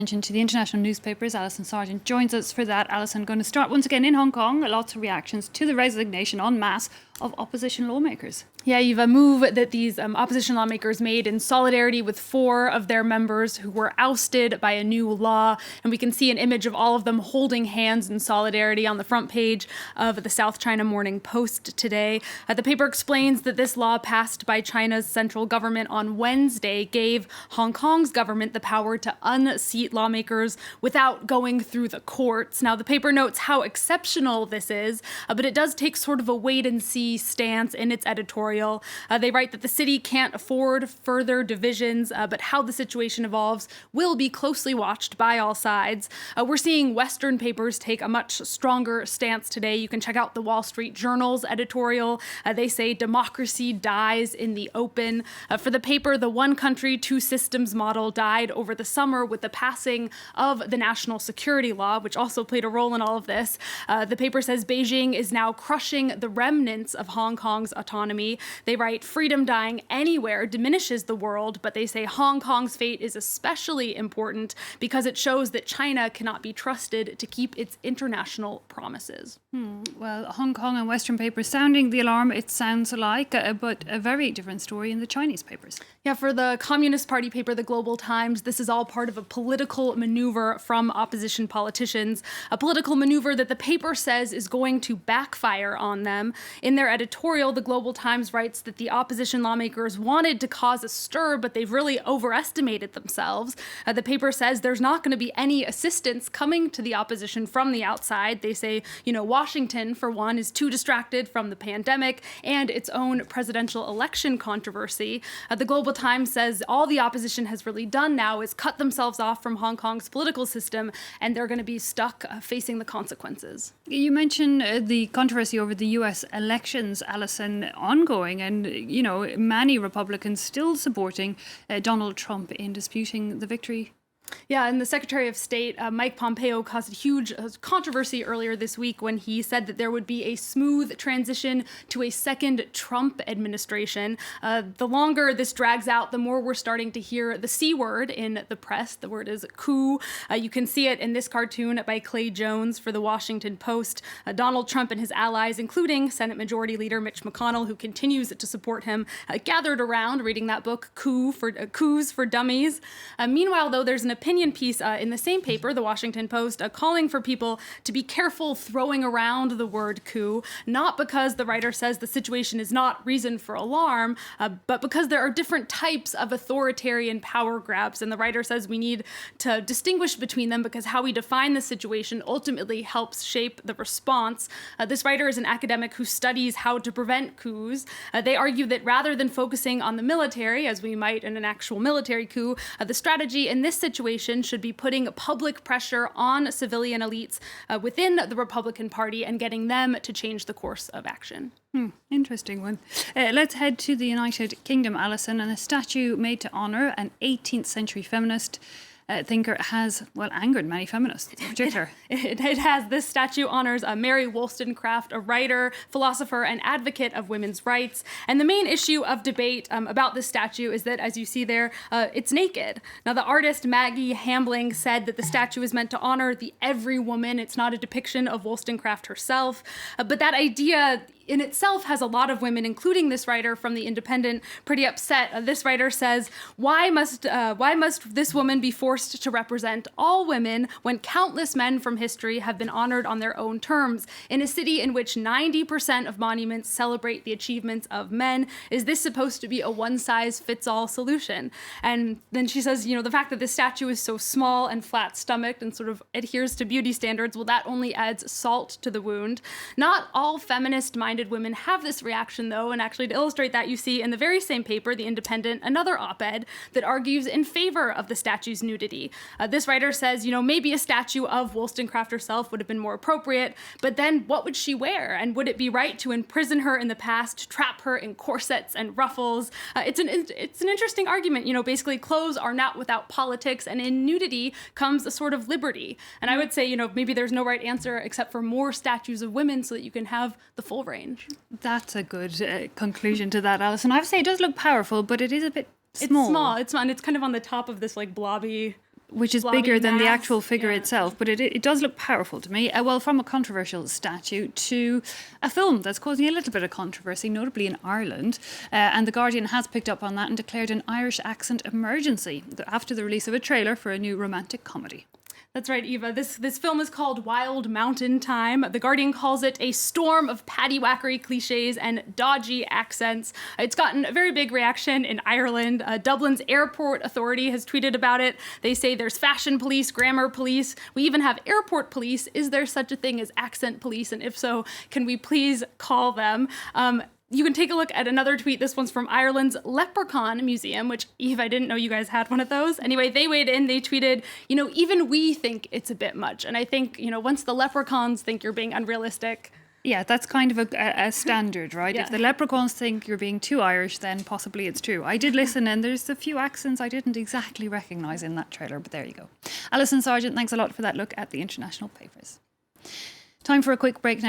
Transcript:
To the international newspapers, Alison Sargent joins us for that. Alison, going to start once again in Hong Kong. Lots of reactions to the resignation en masse of opposition lawmakers. Yeah, you've a move that these opposition lawmakers made in solidarity with 4 of their members who were ousted by a new law. And we can see an image of all of them holding hands in solidarity on the front page of the South China Morning Post today. The paper explains that this law passed by China's central government on Wednesday gave Hong Kong's government the power to unseat lawmakers without going through the courts. Now, the paper notes how exceptional this is, but it does take sort of a wait-and-see stance in its editorial. They write that the city can't afford further divisions, but how the situation evolves will be closely watched by all sides. We're seeing Western papers take a much stronger stance today. You can check out the Wall Street Journal's editorial. They say democracy dies in the open. For the paper, the one country, two systems model died over the summer with the passing of the national security law, which also played a role in all of this. The paper says Beijing is now crushing the remnants of Hong Kong's autonomy. They write, freedom dying anywhere diminishes the world, but they say Hong Kong's fate is especially important because it shows that China cannot be trusted to keep its international promises. Well, Hong Kong and Western papers sounding the alarm, it sounds like, but a very different story in the Chinese papers. Yeah, for the Communist Party paper, the Global Times, this is all part of a political maneuver from opposition politicians, a political maneuver that the paper says is going to backfire on them. In their editorial, the Global Times writes that the opposition lawmakers wanted to cause a stir, but they've really overestimated themselves. The paper says there's not going to be any assistance coming to the opposition from the outside. They say, Washington, for one, is too distracted from the pandemic and its own presidential election controversy. The Global Times says all the opposition has really done now is cut themselves off from Hong Kong's political system, and they're going to be stuck facing the consequences. You mentioned the controversy over the US elections, Alison, ongoing, and, many Republicans still supporting Donald Trump in disputing the victory. Yeah, and the Secretary of State, Mike Pompeo, caused a huge controversy earlier this week when he said that there would be a smooth transition to a second Trump administration. The longer this drags out, the more we're starting to hear the C word in the press. The word is coup. You can see it in this cartoon by Clay Jones for the Washington Post. Donald Trump and his allies, including Senate Majority Leader Mitch McConnell, who continues to support him, gathered around reading that book, Coups for Dummies. Meanwhile, though, there's an opinion piece in the same paper, the Washington Post, calling for people to be careful throwing around the word coup, not because the writer says the situation is not reason for alarm, but because there are different types of authoritarian power grabs. And the writer says we need to distinguish between them because how we define the situation ultimately helps shape the response. This writer is an academic who studies how to prevent coups. They argue that rather than focusing on the military, as we might in an actual military coup, the strategy in this situation should be putting public pressure on civilian elites within the Republican Party and getting them to change the course of action. Interesting one. Let's head to the United Kingdom, Alison, and a statue made to honour an 18th century feminist thinker has, angered many feminists in particular. It has. This statue honors Mary Wollstonecraft, a writer, philosopher, and advocate of women's rights. And the main issue of debate about this statue is that, as you see there, it's naked. Now, the artist Maggie Hambling said that the statue is meant to honor the every woman. It's not a depiction of Wollstonecraft herself. But that idea in itself has a lot of women, including this writer from The Independent, pretty upset. This writer says, why must this woman be forced to represent all women when countless men from history have been honored on their own terms? In a city in which 90% of monuments celebrate the achievements of men, is this supposed to be a one-size-fits-all solution? And then she says, the fact that this statue is so small and flat-stomached and sort of adheres to beauty standards, that only adds salt to the wound. Not all feminist-minded women have this reaction, though, and actually to illustrate that, you see in the very same paper, The Independent, another op-ed that argues in favor of the statue's nudity. This writer says, maybe a statue of Wollstonecraft herself would have been more appropriate, but then what would she wear? And would it be right to imprison her in the past, trap her in corsets and ruffles? It's an interesting argument. Basically clothes are not without politics, and in nudity comes a sort of liberty. And I would say, maybe there's no right answer except for more statues of women so that you can have the full range. That's a good conclusion to that, Alison. I have to say it does look powerful, but it is a bit small. It's small. It's kind of on the top of this blobby which is bloody bigger than the mass. actual figure Yeah. itself, but it does look powerful to me. Well, from a controversial statue to a film that's causing a little bit of controversy, notably in Ireland. And The Guardian has picked up on that and declared an Irish accent emergency after the release of a trailer for a new romantic comedy. That's right, Eva. This film is called Wild Mountain Thyme. The Guardian calls it a storm of paddywhackery cliches and dodgy accents. It's gotten a very big reaction in Ireland. Dublin's airport authority has tweeted about it. They say there's fashion police, grammar police. We even have airport police. Is there such a thing as accent police? And if so, can we please call them? You can take a look at another tweet. This one's from Ireland's Leprechaun Museum, which, Eve, I didn't know you guys had one of those. Anyway, they weighed in. They tweeted, even we think it's a bit much. And I think, once the leprechauns think you're being unrealistic. Yeah, that's kind of a standard, right? Yeah. If the leprechauns think you're being too Irish, then possibly it's true. I did listen, and there's a few accents I didn't exactly recognise in that trailer, but there you go. Alison Sargent, thanks a lot for that look at the international papers. Time for a quick break now.